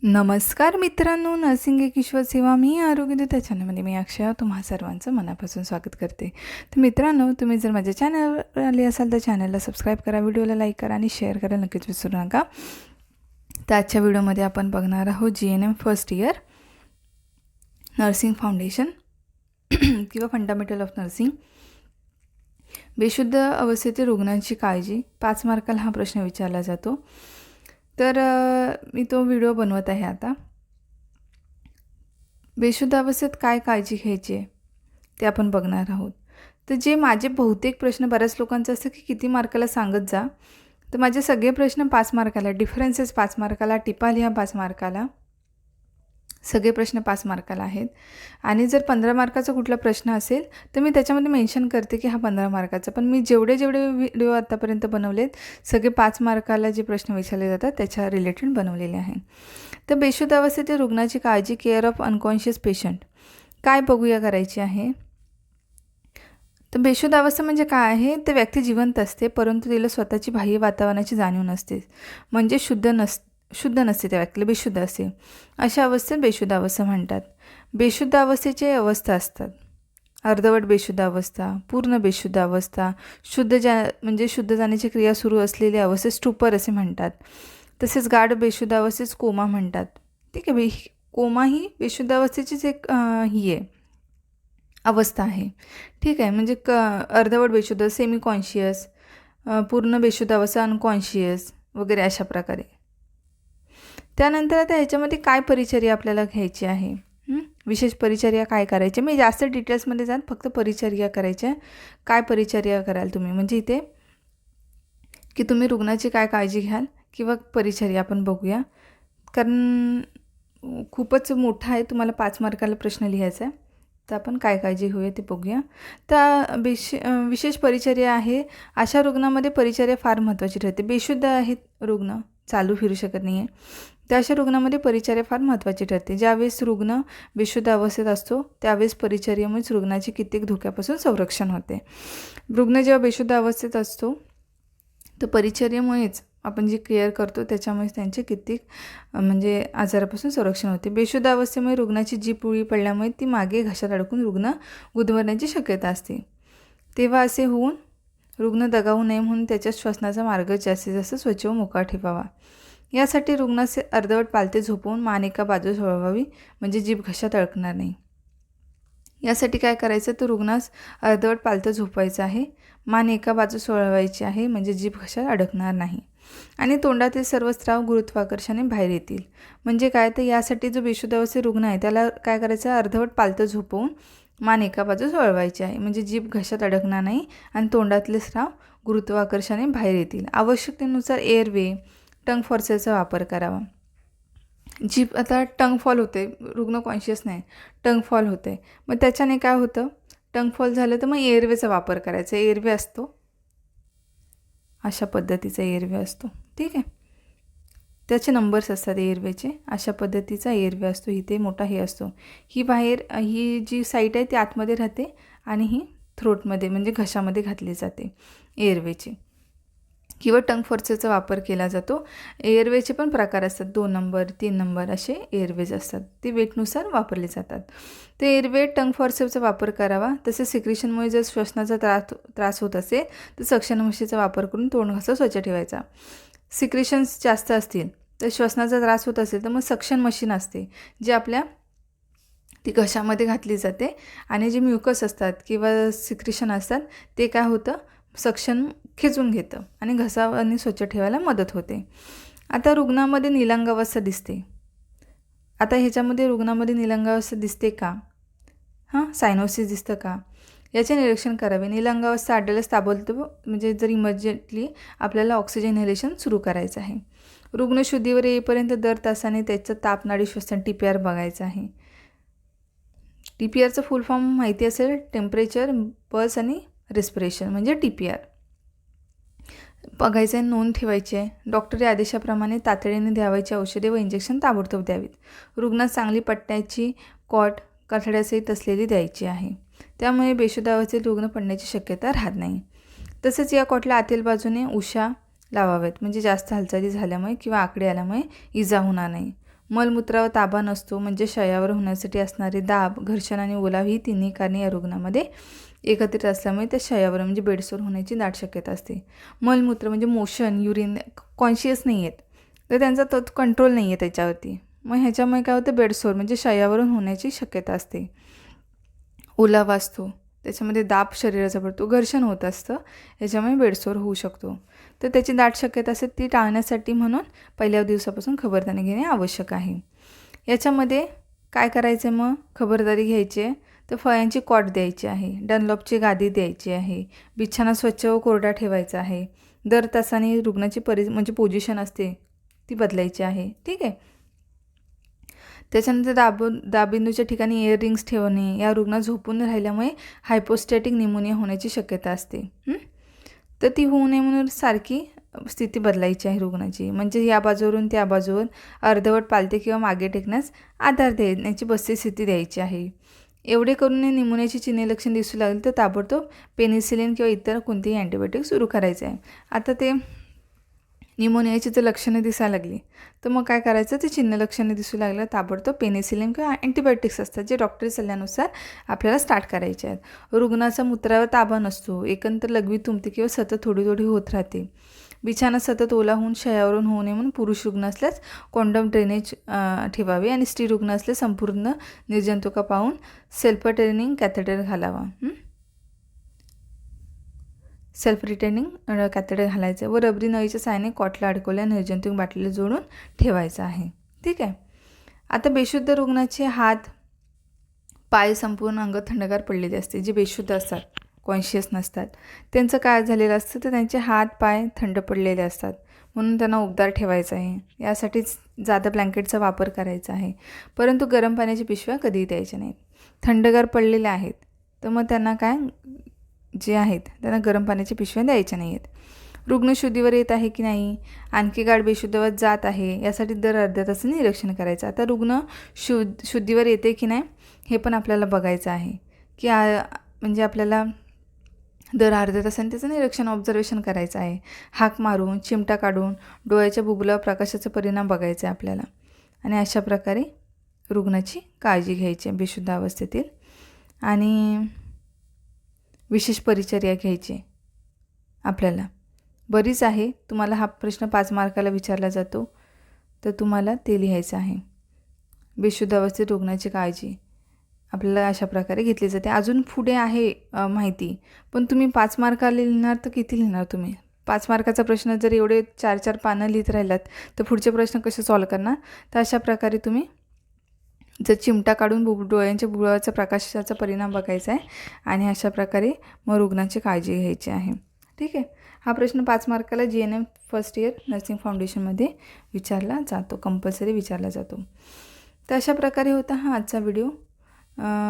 नमस्कार मित्रांनो, नर्सिंग एक ईश्वर सेवा मी आरोग्यदूत या चॅनलमध्ये मी अक्षया तुम्हा सर्वांचं मनापासून स्वागत करते. तर मित्रांनो, तुम्ही जर माझ्या चॅनलवर आले असाल तर चॅनलला सबस्क्राईब करा, व्हिडिओला लाईक करा आणि शेअर करायला नक्कीच विसरू नका. तर आजच्या व्हिडिओमध्ये आपण बघणार आहोत GNM first year nursing foundation किंवा फंडामेंटल ऑफ नर्सिंग. बेशुद्ध अवस्थेतील रुग्णांची काळजी 5 मार्काला हा प्रश्न विचारला जातो. तर मी तो व्हिडिओ बनवत आहे आता. बेशुद्ध अवस्थेत काय काळजी घ्यायची आहे ते आपण बघणार आहोत. तर जे माझे बहुतेक प्रश्न बऱ्याच लोकांचं असतं की किती मार्काला सांगत जा. तर माझे सगळे प्रश्न 5 मार्काला, डिफरन्सेस 5 मार्काला, टिपा लिहा 5 मार्काला, सगळे प्रश्न 5 मार्काला आहेत. आणि जर 15 मार्काचा कुठला प्रश्न असेल तर मी त्याच्यामध्ये मेन्शन करते की हा 15 मार्काचा. पण मी जेवढे व्हिडिओ आत्तापर्यंत बनवलेत सगळे 5 मार्काला जे प्रश्न विचारले जातात त्याच्या रिलेटेड बनवलेले आहे. तर बेशुद्ध अवस्थेतील रुग्णाची काळजी, केअर ऑफ अनकॉन्शियस पेशंट, काय बघूया करायची आहे. तर बेशुद्ध अवस्था म्हणजे काय आहे, तर व्यक्ती जिवंत असते परंतु तिला स्वतःची बाह्य वातावरणाची जाणीव नसते, म्हणजे शुद्ध नसते, त्या व्यक्तीला बेशुद्ध असते. अशा अवस्थेत बेशुद्ध अवस्था म्हणतात. बेशुद्ध अवस्थेचे अवस्था असतात: अर्धवट बेशुद्ध अवस्था, पूर्ण बेशुद्ध अवस्था, शुद्ध जाण्याची क्रिया सुरू असलेली अवस्थेत स्टुपर असे म्हणतात. तसेच गाढ बेशुद्ध अवस्थेस कोमा म्हणतात. ठीक आहे, कोमा ही बेशुद्ध अवस्थेचीच एक ही आहे, अवस्था आहे. ठीक आहे, म्हणजे अर्धवट बेशुद्ध, सेमी कॉन्शियस, पूर्ण बेशुद्ध अवस्था, अनकॉन्शियस वगैरे अशा प्रकारे. त्यानंतर आता ह्याच्यामध्ये काय परिचर्या आपल्याला घ्यायची आहे, विशेष परिचर्या काय करायची. मी जास्त डिटेल्समध्ये जात, फक्त परिचर्या करायच्या. काय परिचर्या कराल तुम्ही, म्हणजे इथे की तुम्ही रुग्णाची काय काळजी घ्याल किंवा परिचर्या आपण बघूया. कारण खूपच मोठा आहे, तुम्हाला 5 मार्काला प्रश्न लिहायचा आहे. तर आपण काय काळजी घेऊया ते बघूया. तर विशेष परिचर्या आहे. अशा रुग्णामध्ये परिचर्या फार महत्त्वाची ठरते. बेशुद्ध आहेत रुग्ण, चालू फिरू शकत नाही आहे, तर अशा रुग्णामध्ये परिचर्या फार महत्त्वाची ठरते. ज्यावेळेस रुग्ण बेशुद्ध अवस्थेत असतो त्यावेळेस परिचर्येमुळेच रुग्णाचे कित्येक धोक्यापासून संरक्षण होते. रुग्ण जेव्हा बेशुद्ध अवस्थेत असतो तर परिचर्येमुळेच आपण जी केअर करतो त्याच्यामुळेच त्यांचे कित्येक म्हणजे आजारापासून संरक्षण होते. बेशुद्ध अवस्थेमुळे रुग्णाची जीभ पिवळी पडल्यामुळे ती मागे घशात अडकून रुग्ण गुदमरण्याची शक्यता असते. तेव्हा असे होऊन रुग्ण दगावू नये म्हणून त्याच्या श्वसनाचा मार्ग जास्तीत जास्त स्वच्छ व मोकळा ठेवावा. यासाठी रुग्णाचे अर्धवट पालथे झोपवून मान एका बाजूस वळवावी, म्हणजे जीभ घशात अडकणार नाही. यासाठी काय करायचं, तर रुग्णास अर्धवट पालथं झोपवायचं आहे, मान एका बाजूस वळवायची आहे, म्हणजे जीभ घशात अडकणार नाही. आणि तोंडातील सर्व स्राव गुरुत्वाकर्षणाने बाहेर येतील. म्हणजे काय, तर यासाठी जो बेशुद्ध अवस्थेत रुग्ण आहे त्याला काय करायचं, अर्धवट पालथं झोपवून मान एका बाजूस वळवायची आहे, म्हणजे जीभ घशात अडकणार नाही आणि तोंडातले स्राव गुरुत्वाकर्षणाने बाहेर येतील. आवश्यकतेनुसार एअरवे, टंग फॉर्सेसचा वापर करावा. जीभ आता टंग फॉल होते, रुग्ण कॉन्शियस नाही, टंग फॉल होते, मग त्याच्याने काय होतं, टंग फॉल झालं तर मग एअरवेचा वापर करायचा. एअरवे असतो अशा पद्धतीचा एअरवे असतो. ठीक आहे, त्याचे नंबर्स असतात एअरवेचे, अशा पद्धतीचा एअरवे असतो. इथे मोठा हे असतो, ही बाहेर ही जी साईट आहे ती आतमध्ये राहते आणि ही थ्रोटमध्ये म्हणजे घशामध्ये घातली जाते एअरवेची. किंवा टंग फॉर्सेसचा वापर केला जातो. एअरवेचे पण प्रकार असतात, 2 नंबर 3 नंबर असे एअरवेज असतात, ते वेटनुसार वापरले जातात. ते एअरवे टंग फॉर्सेसचा वापर करावा. तसेच सिक्रेशनमुळे जर श्वसनाचा त्रास होत असेल तर सक्शन मशीनचा वापर करून तोंड घसा स्वच्छ ठेवायचा. सिक्रेशन्स जास्त असतील तर श्वसनाचा त्रास होत असेल तर मग सक्शन मशीन असते जी आपल्या ती घशामध्ये घातली जाते आणि जे म्युकस असतात किंवा सिक्रेशन असतात ते काय होतं, सक्शन खेचून घेतं आणि घसा स्वच्छ ठेवायला मदत होते. आता रुग्णामध्ये निलंगावस्था दिसते. आता ह्याच्यामध्ये रुग्णामध्ये निलंगावस्था दिसते का, सायनोसिस दिसतं का, याचे निरीक्षण करावे. निलंगावस्था आढळल्यास ताबडतोब म्हणजे जर इमर्जंटली आपल्याला ऑक्सिजन इनहेलेशन सुरू करायचं आहे. रुग्ण शुद्धीवर येईपर्यंत दर तासाने त्याचं तापनाडी श्वसन TPR बघायचं आहे. TPRचं फुल फॉर्म माहिती असेल, टेम्परेचर, पल्स आणि रेस्पिरेशन म्हणजे TPR बघायचं आहे, नोंद ठेवायची आहे. डॉक्टरी आदेशाप्रमाणे तातडीने द्यावायची औषधे व इंजेक्शन ताबडतोब द्यावीत. रुग्णास चांगली पट्ट्याची कॉट कठड्यासहित असलेली द्यायची आहे, त्यामुळे बेशुद्ध अवस्थेत रुग्ण पडण्याची शक्यता राहत नाही. तसेच या कॉटला आतील बाजूने उशा लावाव्यात, म्हणजे जास्त हालचाली झाल्यामुळे किंवा आकडे आल्यामुळे इजा होणार नाही. मलमूत्रावर ताबा नसतो, म्हणजे शयावर होण्यासाठी असणारे दाब, घर्षण आणि ओलाव ही तिन्ही कारणे या रुग्णामध्ये एकत्रित असल्यामुळे त्या शयावर म्हणजे बेडसोर होण्याची दाट शक्यता असते. मलमूत्र म्हणजे मोशन, युरिन कॉन्शियस नाही आहेत, तर त्यांचा तो कंट्रोल नाही आहे त्याच्यावरती, मग ह्याच्यामुळे काय होतं, बेडसोर म्हणजे शयावरून होण्याची शक्यता असते. ओलावा असतो, त्याच्यामध्ये दाब शरीराचा पडतो, घर्षण होत असतं, याच्यामुळे बेडसोर होऊ शकतो. तर त्याची दाट शक्यता असते, ती टाळण्यासाठी म्हणून पहिल्या दिवसापासून खबरदारी घेणे आवश्यक आहे. याच्यामध्ये काय करायचं आहे, मग खबरदारी घ्यायची आहे तर फळ्यांची कॉट द्यायची आहे, डनलॉपची गादी द्यायची आहे, बिछाना स्वच्छ व कोरडा ठेवायचा आहे, दर तासाने रुग्णाची म्हणजे पोझिशन असते ती बदलायची आहे. ठीक आहे. त्याच्यानंतर दाबबिंदूच्या ठिकाणी एअर रिंग्स ठेवणे, या रुग्णात झोपून राहिल्यामुळे हायपोस्टॅटिक निमोनिया होण्याची शक्यता असते. तर ती होऊ नये म्हणून सारखी स्थिती बदलायची आहे रुग्णाची, म्हणजे या बाजूवरून त्या बाजूवर अर्धवट पालथे किंवा मागे टेकण्यास आधार देण्याची बसती स्थिती द्यायची आहे. एवढे करून निमोनियाची चिन्हे लक्षण दिसू लागली तर ताबडतोब पेनिसिलिन किंवा इतर कोणतेही अँटीबायोटिक सुरू करायचे आहे. आता ते निमोनियाची जर लक्षणं दिसायला लागली तर मग काय करायचं, ते चिन्ह लक्षणं दिसू लागलं ताबडतोब पेनिसिलिन किंवा अँटीबायोटिक्स असतात जे डॉक्टरी सल्ल्यानुसार आपल्याला स्टार्ट करायचे आहेत. रुग्णाचा मूत्रावर ताबा नसतो, एकंदर लघवी तुमते किंवा सतत थोडी थोडी होत राहते, बिछाना सतत ओला होऊन शयावरून होऊ नये म्हणून पुरुष रुग्ण असल्यास कॉन्डम ड्रेनेज ठेवावे आणि स्त्री रुग्ण असल्यास संपूर्ण निर्जंतुका पाहून सेल्फ रिटेनिंग कॅथेटर घालावा. सेल्फ रिटेनिंग कॅथेटर घालायचं व रबरी नळीच्या साहाय्याने कॉटला अडकवल्या निर्जंतुक बाटलीला जोडून ठेवायचं आहे. ठीक आहे. आता बेशुद्ध रुग्णाचे हात पाय संपूर्ण अंग थंडगार पडलेले असते, जे बेशुद्ध असतात, कॉन्शियस नसतात, त्यांचं काय झालेलं असतं तर त्यांचे हात पाय थंड पडलेले असतात, म्हणून त्यांना उबदार ठेवायचं आहे. यासाठीच जादा ब्लँकेटचा वापर करायचा आहे. परंतु गरम पाण्याच्या पिशव्या कधीही द्यायच्या नाहीत. थंडगार पडलेले आहेत तर मग त्यांना काय जे आहेत त्यांना गरम पाण्याच्या पिशव्या द्यायच्या नाही आहेत. रुग्ण शुद्धीवर येत आहे की नाही, आणखी गाठ बेशुद्धवर जात आहे, यासाठी दर अर्ध्या तासाने निरीक्षण करायचं. आता रुग्ण शुद्धीवर येते की नाही हे पण आपल्याला बघायचं आहे, की म्हणजे आपल्याला दर अर्ध्या तासाने त्याचं निरीक्षण ऑब्झर्वेशन करायचं आहे. हाक मारून, चिमटा काढून, डोळ्याच्या बुबुलावर प्रकाशाचा परिणाम बघायचा आहे आपल्याला. आणि अशा प्रकारे रुग्णाची काळजी घ्यायची बेशुद्ध अवस्थेतील आणि विशेष परिचर्या घ्यायची आपल्याला. बरीच आहे, तुम्हाला हा प्रश्न 5 मार्काला विचारला जातो तर तुम्हाला ते लिहायचं आहे. बेशुद्ध अवस्थेत रुग्णाची काळजी आपल्याला अशा प्रकारे घेतली जाते. अजून पुढे आहे माहिती, पण तुम्ही 5 मार्काला लिहिणार तर किती लिहिणार तुम्ही? 5 मार्काचा प्रश्न जर एवढे 4-4 पानं लिहित राहिलात तर पुढचे प्रश्न कसे सॉल्व करणार? तर अशा प्रकारे तुम्ही जर चिमटा काढून डोळ्यांच्या बुबुळाचा प्रकाशाचा परिणाम बघायचा आहे आणि अशा प्रकारे मग रुग्णाची काळजी घ्यायची आहे. ठीक आहे. हा प्रश्न 5 मार्काला GNM फर्स्ट इयर नर्सिंग फाउंडेशनमध्ये विचारला जातो, कंपल्सरी विचारला जातो. तर अशा प्रकारे होता हा आजचा व्हिडिओ.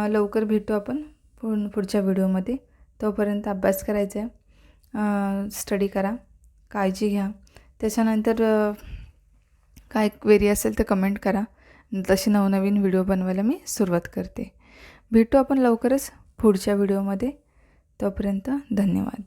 लवकर भेटू आपण पुढच्या व्हिडिओमध्ये. तोपर्यंत अभ्यास करायचा आहे, स्टडी करा, काळजी घ्या. त्याच्यानंतर काय क्वेरी असेल तर कमेंट करा, तशी नवनवीन व्हिडिओ बनवायला मी सुरुवात करते. भेटू आपण लवकरच पुढच्या व्हिडिओमध्ये. तोपर्यंत धन्यवाद.